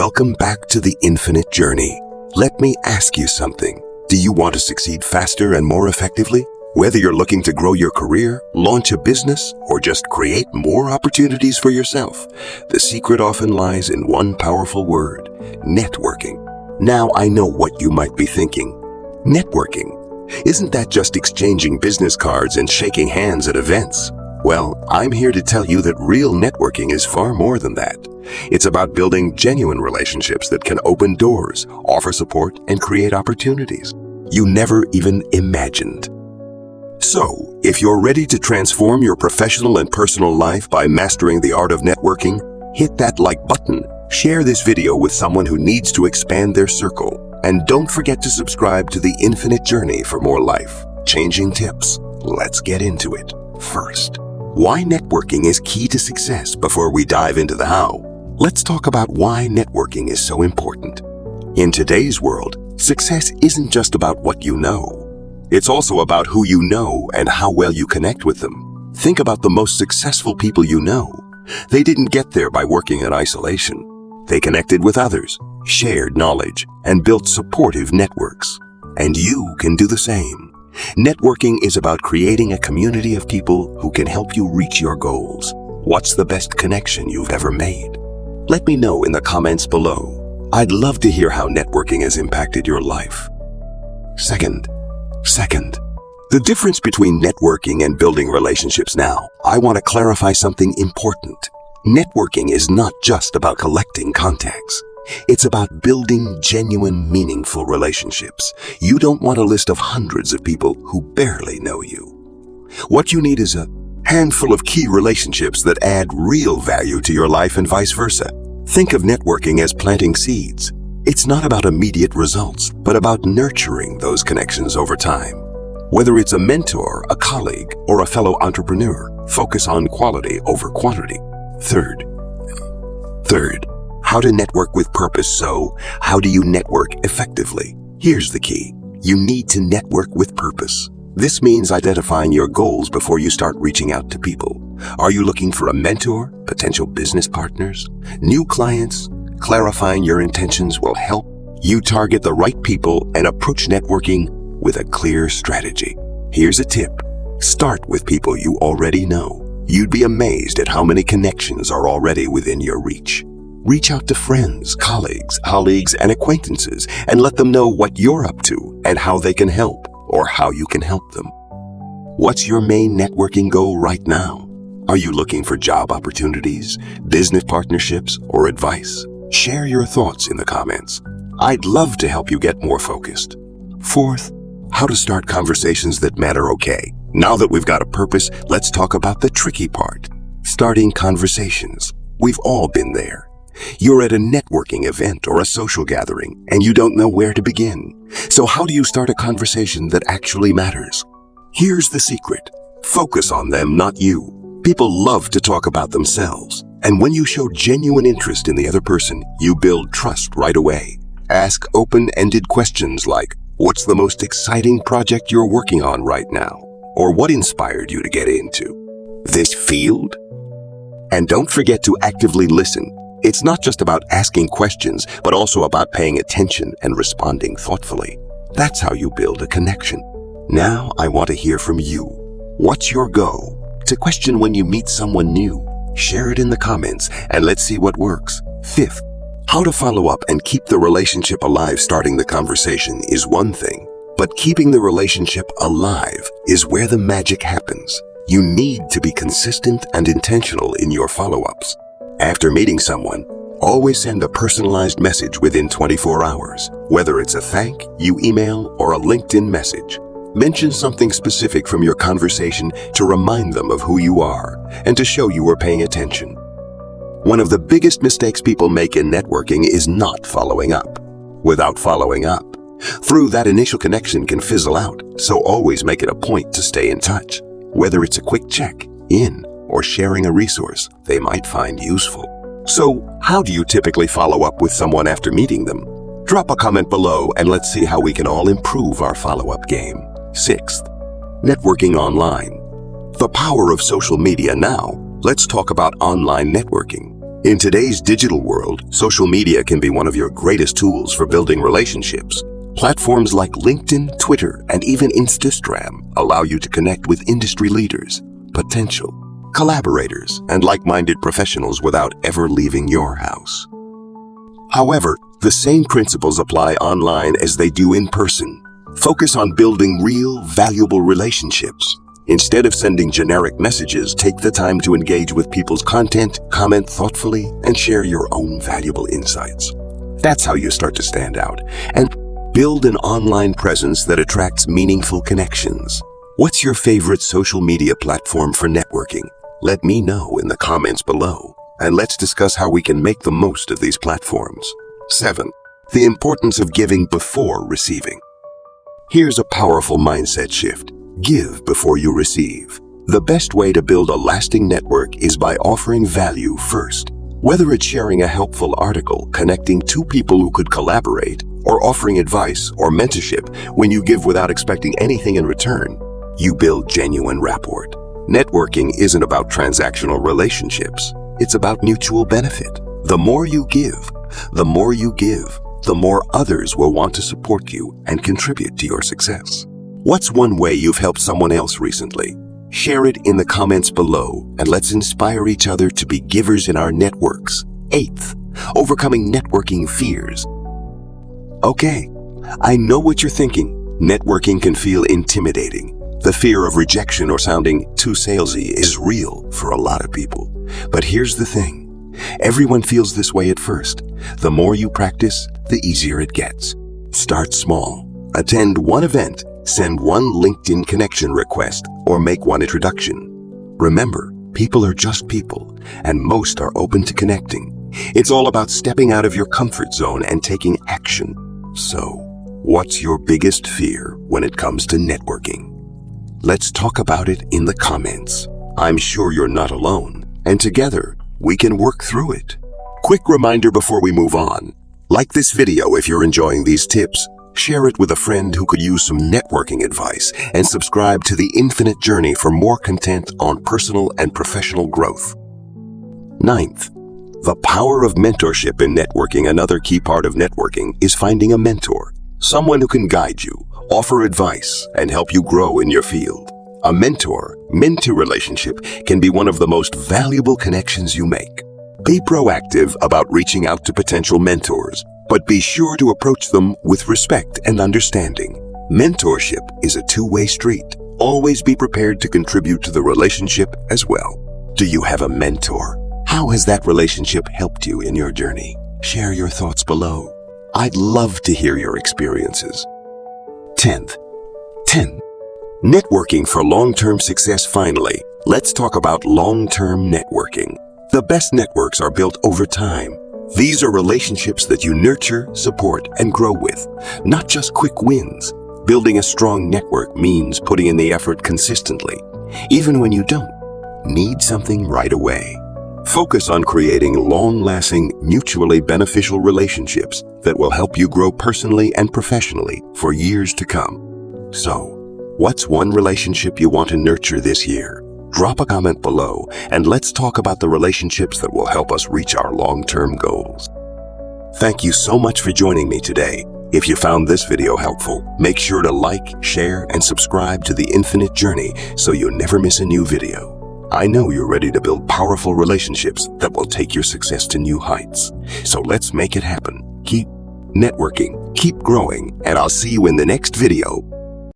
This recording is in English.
Welcome back to the infinite journey. Let me ask you something. Do you want to succeed faster and more effectively? Whether you're looking to grow your career, launch a business, or just create more opportunities for yourself, the secret often lies in one powerful word: networking. Now I know what you might be thinking. Networking. Isn't that just exchanging business cards and shaking hands at events? Well, I'm here to tell you that real networking is far more than that. It's about building genuine relationships that can open doors, offer support, and create opportunities you never even imagined. So, if you're ready to transform your professional and personal life by mastering the art of networking, hit that like button, share this video with someone who needs to expand their circle, and don't forget to subscribe to The Infinite Journey for more life-changing tips. Let's get into it. First, why networking is key to success. Before we dive into the how, let's talk about why networking is so important. In today's world, success isn't just about what you know. It's also about who you know and how well you connect with them. Think about the most successful people you know. They didn't get there by working in isolation. They connected with others, shared knowledge, and built supportive networks. And you can do the same. Networking is about creating a community of people who can help you reach your goals. What's the best connection you've ever made? Let me know in the comments below. I'd love to hear how networking has impacted your life. Second, the difference between networking and building relationships. Now, I want to clarify something important. Networking is not just about collecting contacts. It's about building genuine, meaningful relationships. You don't want a list of hundreds of people who barely know you. What you need is a handful of key relationships that add real value to your life and vice versa. Think of networking as planting seeds. It's not about immediate results, but about nurturing those connections over time. Whether it's a mentor, a colleague, or a fellow entrepreneur, focus on quality over quantity. Third, how to network with purpose. So, how do you network effectively? Here's the key. You need to network with purpose. This means identifying your goals before you start reaching out to people. Are you looking for a mentor, potential business partners, new clients? Clarifying your intentions will help you target the right people and approach networking with a clear strategy. Here's a tip. Start with people you already know. You'd be amazed at how many connections are already within your reach. Reach out to friends, colleagues, and acquaintances and let them know what you're up to and how they can help or how you can help them. What's your main networking goal right now? Are you looking for job opportunities, business partnerships, or advice? Share your thoughts in the comments. I'd love to help you get more focused. Fourth, how to start conversations that matter. Okay, now that we've got a purpose, let's talk about the tricky part. Starting conversations. We've all been there. You're at a networking event or a social gathering, and you don't know where to begin. So how do you start a conversation that actually matters? Here's the secret. Focus on them, not you. People love to talk about themselves. And when you show genuine interest in the other person, you build trust right away. Ask open-ended questions like, what's the most exciting project you're working on right now? Or what inspired you to get into this field? And don't forget to actively listen. It's not just about asking questions, but also about paying attention and responding thoughtfully. That's how you build a connection. Now I want to hear from you. What's your go-to question when you meet someone new? Share it in the comments and let's see what works. Fifth, how to follow up and keep the relationship alive. Starting the conversation is one thing, but keeping the relationship alive is where the magic happens. You need to be consistent and intentional in your follow-ups. After meeting someone, always send a personalized message within 24 hours, whether it's a thank you email or a LinkedIn message. Mention something specific from your conversation to remind them of who you are and to show you are paying attention. One of the biggest mistakes people make in networking is not following up. Without following up, that initial connection can fizzle out, so always make it a point to stay in touch. Whether it's a quick check-in or sharing a resource they might find useful. So, how do you typically follow up with someone after meeting them? Drop a comment below and let's see how we can all improve our follow-up game. Sixth, networking online. The power of social media. Now, let's talk about online networking. In today's digital world, social media can be one of your greatest tools for building relationships. Platforms like LinkedIn, Twitter, and even Instagram allow you to connect with industry leaders, potential collaborators, and like-minded professionals without ever leaving your house. However, the same principles apply online as they do in person. Focus on building real, valuable relationships. Instead of sending generic messages, take the time to engage with people's content, comment thoughtfully, and share your own valuable insights. That's how you start to stand out and build an online presence that attracts meaningful connections. What's your favorite social media platform for networking? Let me know in the comments below, and let's discuss how we can make the most of these platforms. 7. The importance of giving before receiving. Here's a powerful mindset shift. Give before you receive. The best way to build a lasting network is by offering value first. Whether it's sharing a helpful article, connecting two people who could collaborate, or offering advice or mentorship, when you give without expecting anything in return, you build genuine rapport. Networking isn't about transactional relationships. It's about mutual benefit. The more you give, the more others will want to support you and contribute to your success. What's one way you've helped someone else recently? Share it in the comments below, and let's inspire each other to be givers in our networks. 8th, overcoming networking fears. Okay, I know what you're thinking. Networking can feel intimidating. The fear of rejection or sounding too salesy is real for a lot of people. But here's the thing. Everyone feels this way at first. The more you practice, the easier it gets. Start small. Attend one event, send one LinkedIn connection request, or make one introduction. Remember, people are just people, and most are open to connecting. It's all about stepping out of your comfort zone and taking action. So, what's your biggest fear when it comes to networking? Let's talk about it in the comments. I'm sure you're not alone, and together, we can work through it. Quick reminder before we move on. Like this video if you're enjoying these tips, share it with a friend who could use some networking advice, and subscribe to The Infinite Journey for more content on personal and professional growth. 9th, the power of mentorship in networking. Another key part of networking is finding a mentor, someone who can guide you, offer advice, and help you grow in your field. A mentor-mentee relationship can be one of the most valuable connections you make. Be proactive about reaching out to potential mentors, but be sure to approach them with respect and understanding. Mentorship is a two-way street. Always be prepared to contribute to the relationship as well. Do you have a mentor? How has that relationship helped you in your journey? Share your thoughts below. I'd love to hear your experiences. 10. Networking for long-term success. Finally, let's talk about long-term networking. The best networks are built over time. These are relationships that you nurture, support, and grow with, not just quick wins. Building a strong network means putting in the effort consistently, even when you don't need something right away. Focus on creating long-lasting, mutually beneficial relationships that will help you grow personally and professionally for years to come. So, what's one relationship you want to nurture this year? Drop a comment below, and let's talk about the relationships that will help us reach our long-term goals. Thank you so much for joining me today. If you found this video helpful, make sure to like, share, and subscribe to The Infinite Journey so you never miss a new video. I know you're ready to build powerful relationships that will take your success to new heights. So let's make it happen. Keep networking, keep growing, and I'll see you in the next video.